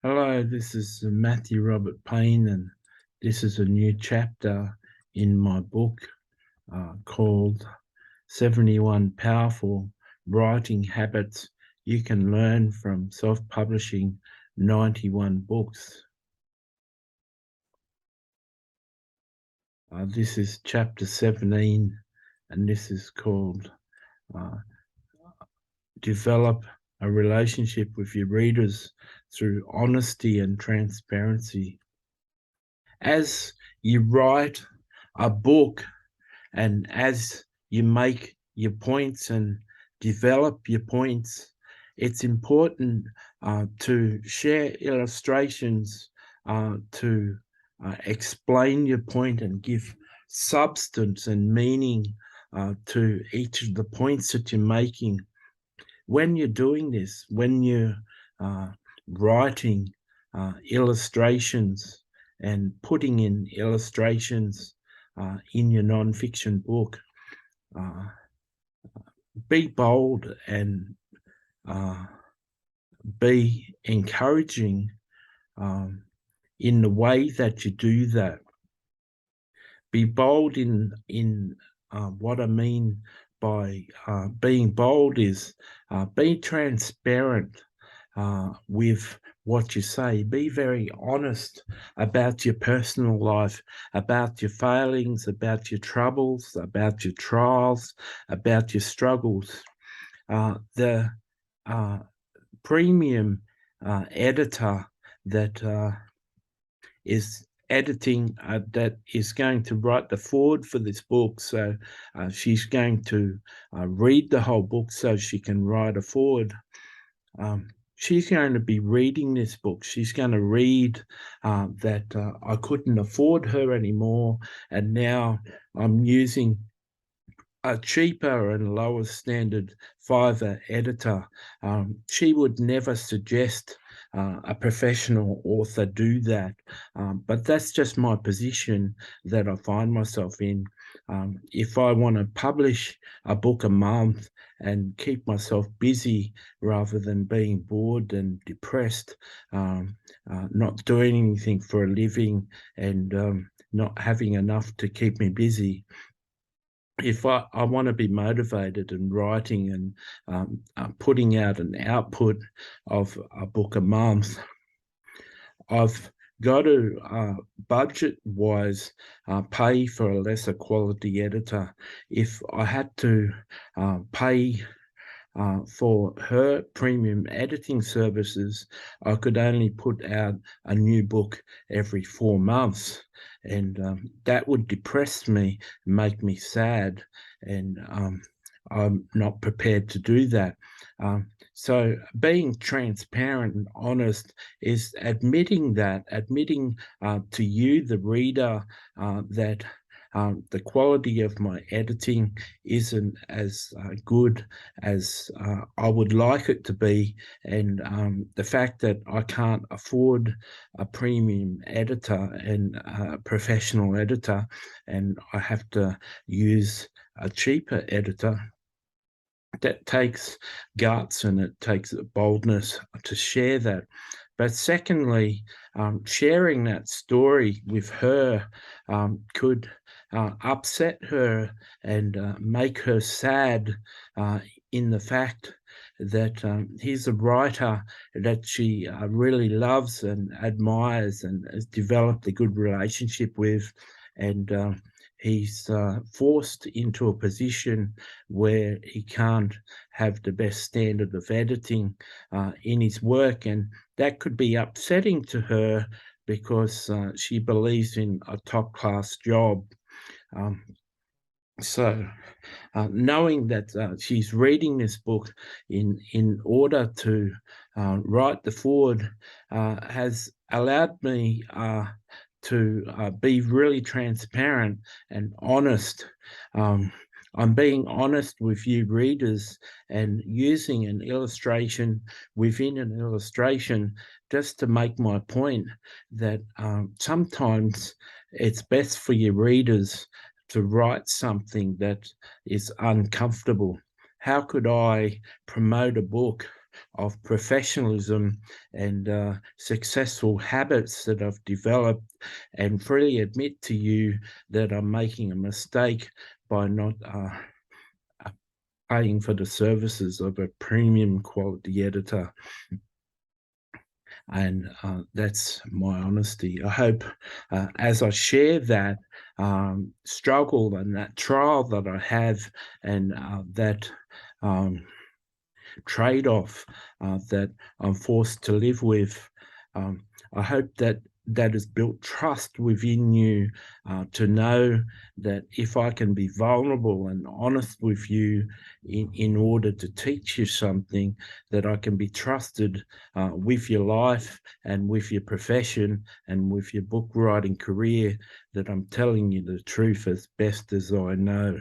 Hello, this is Matthew Robert Payne, and this is a new chapter in my book called 71 Powerful Writing Habits You Can Learn from Self-Publishing 91 Books. This is chapter 17, and this is called uh, Develop a Relationship with Your Readers Through Honesty and Transparency. As you write a book and as you make your points and develop your points, it's important to share illustrations to explain your point and give substance and meaning to each of the points that you're making. When you're doing this, when you're writing illustrations and putting in illustrations in your non-fiction book, be bold and be encouraging in the way that you do that. Be bold in what I mean by being bold is be transparent with what you say. Be very honest about your personal life, about your failings, about your troubles, about your trials, about your struggles. The premium editor that is editing that is going to write the foreword for this book. So she's going to read the whole book so she can write a foreword. She's going to be reading this book. She's going to read that I couldn't afford her anymore, and now I'm using a cheaper and lower standard Fiverr editor. She would never suggest a professional author do that, but that's just my position that I find myself in. If I want to publish a book a month and keep myself busy rather than being bored and depressed, not doing anything for a living and not having enough to keep me busy, if I want to be motivated and writing and putting out an output of a book a month, I've got to budget-wise pay for a lesser quality editor. If I had to pay for her premium editing services, I could only put out a new book every 4 months. And that would depress me, make me sad. And I'm not prepared to do that. So being transparent and honest is admitting to you, the reader, that the quality of my editing isn't as good as I would like it to be, and the fact that I can't afford a premium editor and a professional editor, and I have to use a cheaper editor. That takes guts and it takes boldness to share that. But secondly, sharing that story with her could upset her and make her sad in the fact that he's a writer that she really loves and admires and has developed a good relationship with. And he's forced into a position where he can't have the best standard of editing in his work. And that could be upsetting to her because she believes in a top-class job. So knowing that she's reading this book in order to write the foreword has allowed me to be really transparent and honest. I'm being honest with you readers and using an illustration within an illustration just to make my point that sometimes it's best for your readers to write something that is uncomfortable. How could I promote a book of professionalism and successful habits that I've developed, and freely admit to you that I'm making a mistake by not paying for the services of a premium quality editor. And that's my honesty. I hope as I share that struggle and that trial that I have, and that trade-off that I'm forced to live with, I hope that that has built trust within you, to know that if I can be vulnerable and honest with you in order to teach you something, that I can be trusted with your life and with your profession and with your book writing career, that I'm telling you the truth as best as I know.